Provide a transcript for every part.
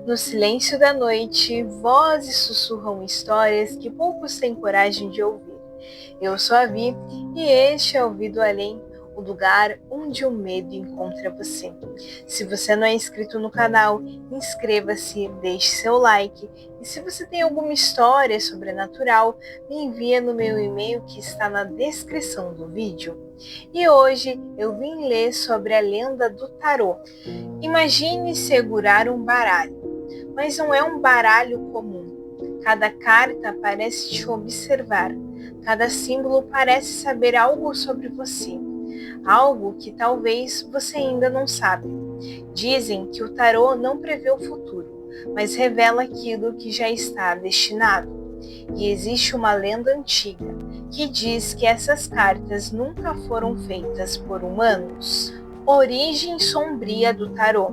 No silêncio da noite, vozes sussurram histórias que poucos têm coragem de ouvir. Eu sou a Vi e este é o Vida Além, o lugar onde o medo encontra você. Se você não é inscrito no canal, inscreva-se, deixe seu like e se você tem alguma história sobrenatural, me envia no meu e-mail que está na descrição do vídeo. E hoje eu vim ler sobre a lenda do tarô. Imagine segurar um baralho, mas não é um baralho comum. Cada carta parece te observar, cada símbolo parece saber algo sobre você, algo que talvez você ainda não sabe. Dizem que o tarô não prevê o futuro, mas revela aquilo que já está destinado. E existe uma lenda antiga que diz que essas cartas nunca foram feitas por humanos. Origem sombria do tarô.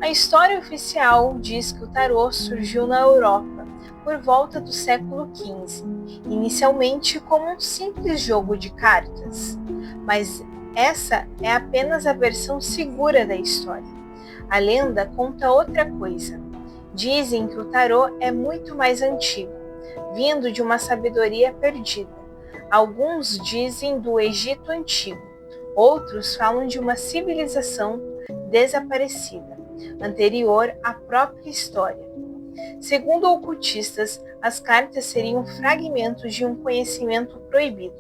A história oficial diz que o tarô surgiu na Europa por volta do século XV, inicialmente como um simples jogo de cartas. Mas essa é apenas a versão segura da história. A lenda conta outra coisa. Dizem que o tarô é muito mais antigo, vindo de uma sabedoria perdida. Alguns dizem do Egito Antigo, outros falam de uma civilização desaparecida, anterior à própria história. Segundo ocultistas, as cartas seriam fragmentos de um conhecimento proibido,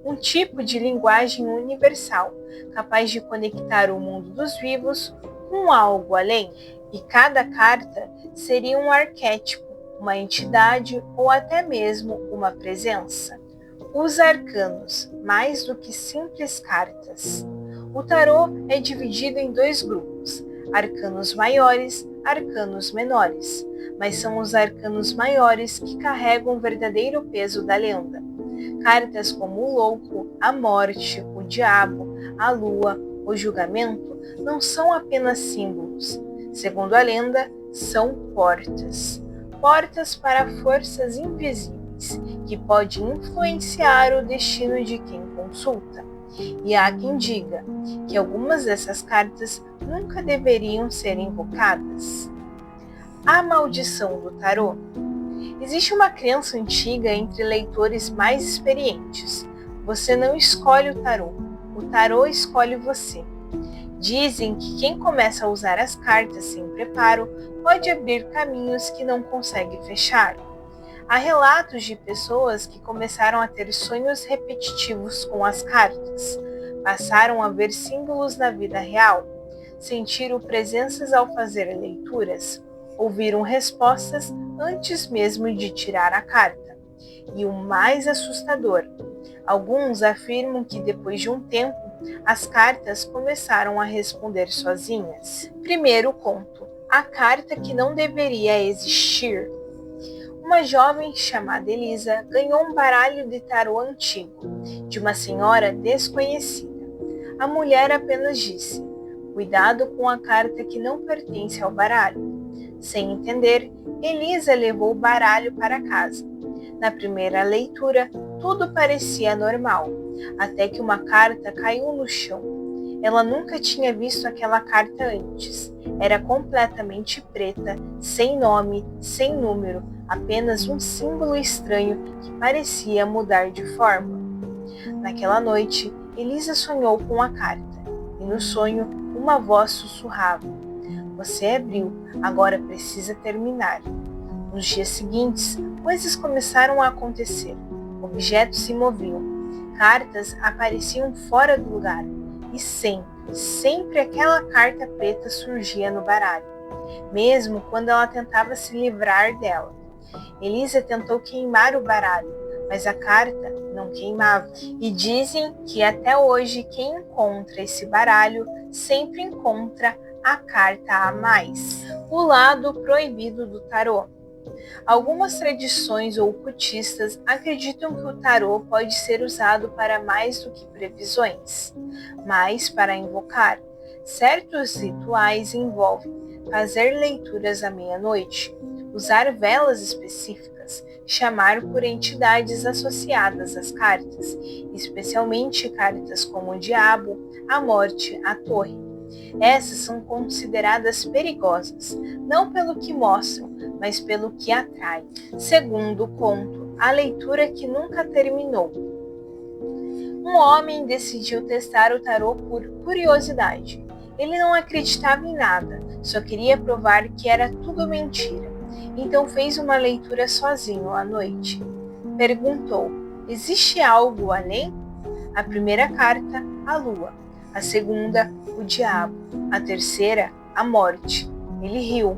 um tipo de linguagem universal, capaz de conectar o mundo dos vivos com algo além. E cada carta seria um arquétipo, uma entidade ou até mesmo uma presença. Os arcanos, mais do que simples cartas. O tarô é dividido em dois grupos, arcanos maiores, arcanos menores, mas são os arcanos maiores que carregam o verdadeiro peso da lenda. Cartas como o louco, a morte, o diabo, a lua, o julgamento não são apenas símbolos. Segundo a lenda, são portas. Portas para forças invisíveis que podem influenciar o destino de quem consulta. E há quem diga que algumas dessas cartas nunca deveriam ser invocadas. A maldição do tarô. Existe uma crença antiga entre leitores mais experientes. Você não escolhe o tarô escolhe você. Dizem que quem começa a usar as cartas sem preparo pode abrir caminhos que não consegue fechar. Há relatos de pessoas que começaram a ter sonhos repetitivos com as cartas, passaram a ver símbolos na vida real, sentiram presenças ao fazer leituras, ouviram respostas antes mesmo de tirar a carta. E o mais assustador, alguns afirmam que depois de um tempo, as cartas começaram a responder sozinhas. Primeiro conto, a carta que não deveria existir. Uma jovem chamada Elisa ganhou um baralho de tarô antigo, de uma senhora desconhecida. A mulher apenas disse: "Cuidado com a carta que não pertence ao baralho." Sem entender, Elisa levou o baralho para casa. Na primeira leitura, tudo parecia normal, até que uma carta caiu no chão. Ela nunca tinha visto aquela carta antes. Era completamente preta, sem nome, sem número, apenas um símbolo estranho que parecia mudar de forma. Naquela noite, Elisa sonhou com a carta, e no sonho, uma voz sussurrava: "Você abriu, agora precisa terminar." Nos dias seguintes, coisas começaram a acontecer. Objetos se moviam, cartas apareciam fora do lugar, e sempre aquela carta preta surgia no baralho, mesmo quando ela tentava se livrar dela. Elisa tentou queimar o baralho, mas a carta não queimava. E dizem que até hoje quem encontra esse baralho sempre encontra a carta a mais. O lado proibido do tarô. Algumas tradições ocultistas acreditam que o tarô pode ser usado para mais do que previsões, mas para invocar. Certos rituais envolvem fazer leituras à meia-noite, usar velas específicas, chamar por entidades associadas às cartas, especialmente cartas como o diabo, a morte, a torre. Essas são consideradas perigosas, não pelo que mostram, mas pelo que atrai. Segundo conto, a leitura que nunca terminou. Um homem decidiu testar o tarô por curiosidade. Ele não acreditava em nada, só queria provar que era tudo mentira. Então fez uma leitura sozinho à noite. Perguntou: existe algo além? A primeira carta, a lua. A segunda, o diabo. A terceira, a morte. Ele riu,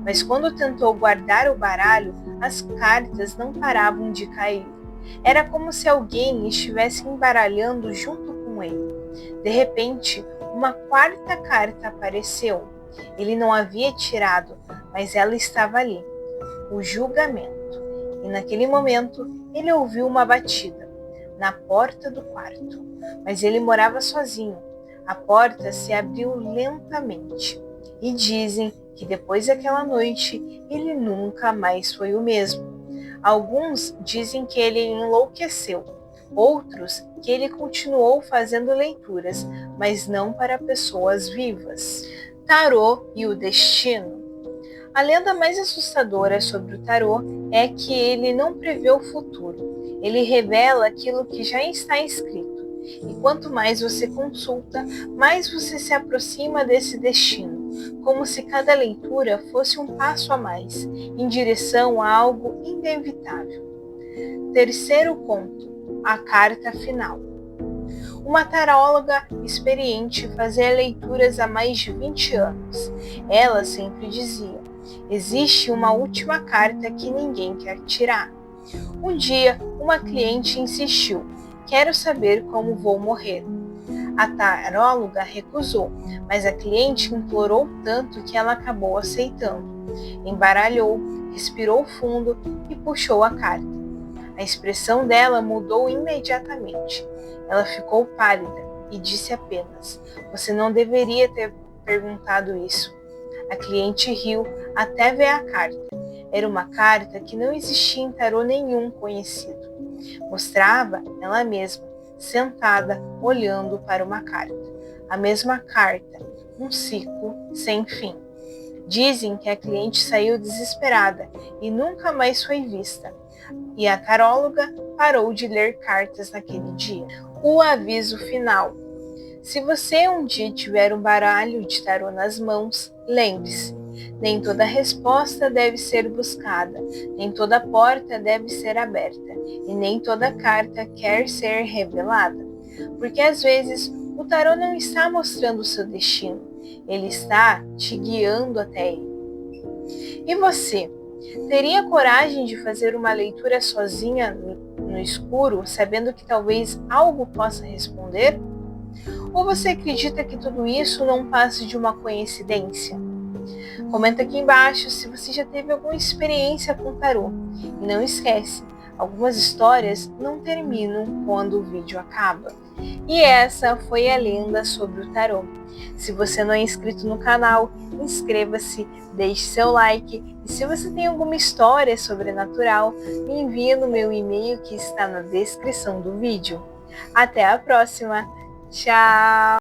mas quando tentou guardar o baralho, as cartas não paravam de cair. Era como se alguém estivesse embaralhando junto com ele. De repente, uma quarta carta apareceu. Ele não havia tirado, mas ela estava ali. O julgamento. E naquele momento, ele ouviu uma batida na porta do quarto. Mas ele morava sozinho. A porta se abriu lentamente. E dizem que depois daquela noite, ele nunca mais foi o mesmo. Alguns dizem que ele enlouqueceu, outros que ele continuou fazendo leituras, mas não para pessoas vivas. Tarô e o destino. A lenda mais assustadora sobre o tarô é que ele não prevê o futuro. Ele revela aquilo que já está escrito. E quanto mais você consulta, mais você se aproxima desse destino, como se cada leitura fosse um passo a mais, em direção a algo inevitável. Terceiro conto, a carta final. Uma taróloga experiente fazia leituras há mais de 20 anos. Ela sempre dizia: existe uma última carta que ninguém quer tirar. Um dia, uma cliente insistiu: quero saber como vou morrer. A taróloga recusou, mas a cliente implorou tanto que ela acabou aceitando. Embaralhou, respirou fundo e puxou a carta. A expressão dela mudou imediatamente. Ela ficou pálida e disse apenas: você não deveria ter perguntado isso. A cliente riu até ver a carta. Era uma carta que não existia em tarô nenhum conhecido. Mostrava ela mesma, sentada, olhando para uma carta. A mesma carta, um ciclo sem fim. Dizem que a cliente saiu desesperada e nunca mais foi vista. E a taróloga parou de ler cartas naquele dia. O aviso final. Se você um dia tiver um baralho de tarô nas mãos, lembre-se: nem toda resposta deve ser buscada, nem toda porta deve ser aberta, e nem toda carta quer ser revelada. Porque às vezes o tarô não está mostrando o seu destino, ele está te guiando até ele. E você? Teria coragem de fazer uma leitura sozinha no escuro, sabendo que talvez algo possa responder? Ou você acredita que tudo isso não passe de uma coincidência? Comenta aqui embaixo se você já teve alguma experiência com tarô. E não esquece, algumas histórias não terminam quando o vídeo acaba. E essa foi a lenda sobre o tarô. Se você não é inscrito no canal, inscreva-se, deixe seu like. E se você tem alguma história sobrenatural, me envie no meu e-mail que está na descrição do vídeo. Até a próxima! Tchau!